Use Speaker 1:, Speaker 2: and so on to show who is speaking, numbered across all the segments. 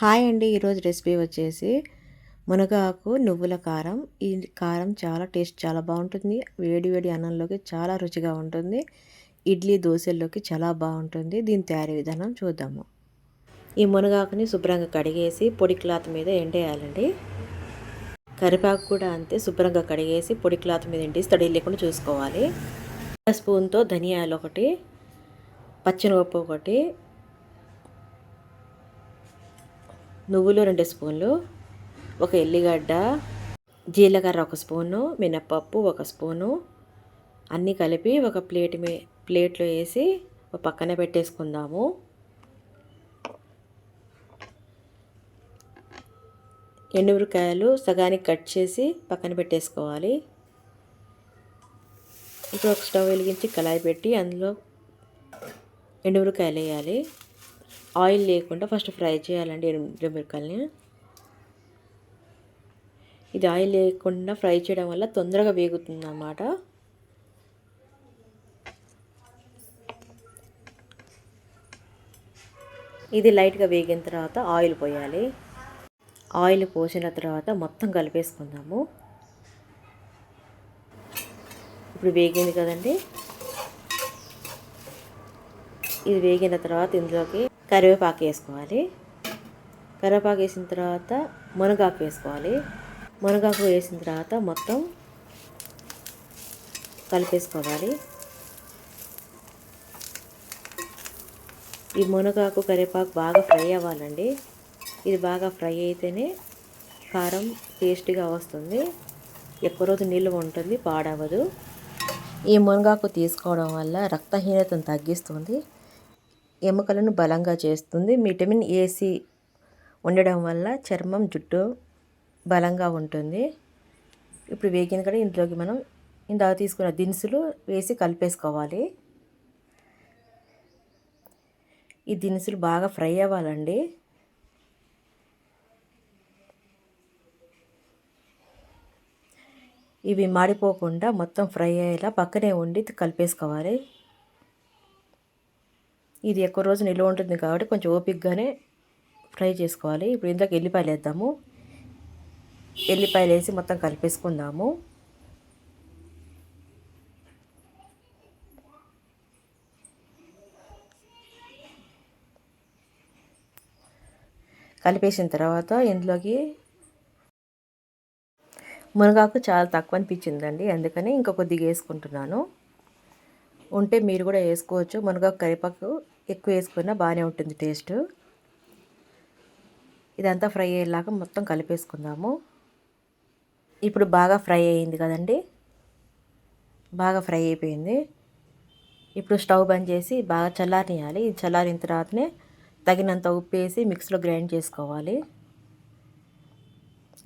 Speaker 1: Hi అండి. ఈరోజు recipe వచ్చేసి మునగాకు నువ్వుల కారం. ఈ కారం చాలా బాగుంటుంది. వేడి వేడి అన్నంలోకి చాలా రుచిగా ఉంటుంది. ఇడ్లీ దోశల్లోకి చాలా బాగుంటుంది. దీని తయారీ విధానం చూద్దాము. ఈ మునగాకుని శుభ్రంగా కడిగేసి పొడి క్లాత్ మీద ఎండేయాలండి. కరివేపాకు కూడా అంతే, శుభ్రంగా కడిగేసి పొడి క్లాత్ మీద ఎండేసి తడి లేకుండా చూసుకోవాలి. స్పూన్తో ధనియాలు ఒకటి, పచ్చిమిరపప్పు ఒకటి, నువ్వులు 2 స్పూన్లు, ఒక ఎల్లిగడ్డ, జీలకర్ర 1 స్పూను, మినప్పప్పు 1 స్పూను అన్నీ కలిపి ఒక ప్లేట్లో వేసి పక్కన పెట్టేసుకుందాము. ఎండుమిరపకాయలు సగానికి కట్ చేసి పక్కన పెట్టేసుకోవాలి. ఇప్పుడు ఒక స్టవ్ వెలిగించి కళాయి పెట్టి అందులో ఎండుమిరపకాయలు వేయాలి. ఆయిల్ లేకుండా ఫస్ట్ ఫ్రై చేయాలండి ఎండుమిరపకాయలని. ఇది ఆయిల్ లేకుండా ఫ్రై చేయడం వల్ల తొందరగా వేగుతుంది అన్నమాట. ఇది లైట్గా వేగిన తర్వాత ఆయిల్ పోయాలి. ఆయిల్ పోసిన తర్వాత మొత్తం కలిపేసుకుందాము. ఇప్పుడు వేగింది కదండి. ఇది వేగిన తర్వాత ఇందులోకి కరివేపాకు వేసుకోవాలి. కరివేపాకు వేసిన తర్వాత మునగాకు వేసుకోవాలి. మునగాకు వేసిన తర్వాత మొత్తం కలిపేసుకోవాలి. ఈ మునగాకు కరివేపాకు బాగా ఫ్రై అవ్వాలండి. ఇది బాగా ఫ్రై అయితేనే కారం టేస్టీగా వస్తుంది. ఎక్కువ రోజు నిల్వ ఉంటుంది, పాడవదు. ఈ మునగాకు తీసుకోవడం వల్ల రక్తహీనతను తగ్గిస్తుంది, ఎముకలను బలంగా చేస్తుంది. విటమిన్ ఏసి ఉండడం వల్ల చర్మం, జుట్టు బలంగా ఉంటుంది. ఇప్పుడు వేగిన కూడా ఇంట్లోకి మనం ఇందాక తీసుకున్న దినుసులు వేసి కలిపేసుకోవాలి. ఈ దినుసులు బాగా ఫ్రై అవ్వాలండి. ఇవి మాడిపోకుండా మొత్తం ఫ్రై అయ్యేలా పక్కనే ఉండి కలిపేసుకోవాలి. ఇది ఎక్కువ రోజు నిల్వ ఉంటుంది కాబట్టి కొంచెం ఓపికగానే ఫ్రై చేసుకోవాలి. ఇప్పుడు ఇందాక ఎల్లిపాయలు వేద్దాము. ఎల్లిపాయలు వేసి మొత్తం కలిపేసుకుందాము. కలిపేసిన తర్వాత ఇందులోకి మునగాకు చాలా తక్కువ అనిపించిందండి, అందుకని ఇంకా కొద్దిగా వేసుకుంటున్నాను. ఉంటే మీరు కూడా వేసుకోవచ్చు. మునగాకు కరివేపాకు ఎక్కువ వేసుకున్నా బాగానే ఉంటుంది టేస్ట్. ఇదంతా ఫ్రై అయ్యేలాగా మొత్తం కలిపేసుకుందాము. ఇప్పుడు బాగా ఫ్రై అయ్యింది కదండి, బాగా ఫ్రై అయిపోయింది. ఇప్పుడు స్టవ్ బంద్ చేసి బాగా చల్లారనియాలి. ఇది చల్లారిన తర్వాతనే తగినంత ఉప్పు వేసి మిక్సీలో గ్రైండ్ చేసుకోవాలి.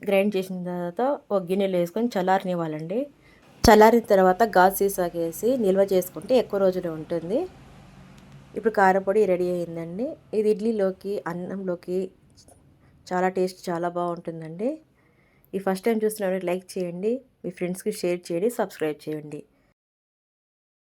Speaker 1: గ్రైండ్ చేసిన తర్వాత ఒక గిన్నెలో వేసుకొని చల్లారనివ్వాలండి. చల్లారిన తర్వాత గాజు సీసాకి వేసి నిల్వ చేసుకుంటే ఎక్కువ రోజులు ఉంటుంది. ఇప్పుడు కారపొడి రెడీ అయిందండి. ఇది ఇడ్లీలోకి, అన్నంలోకి చాలా బాగుంటుందండి. ఈ ఫస్ట్ టైం చూస్తున్నప్పుడు లైక్ చేయండి, మీ ఫ్రెండ్స్కి షేర్ చేయండి, సబ్స్క్రైబ్ చేయండి.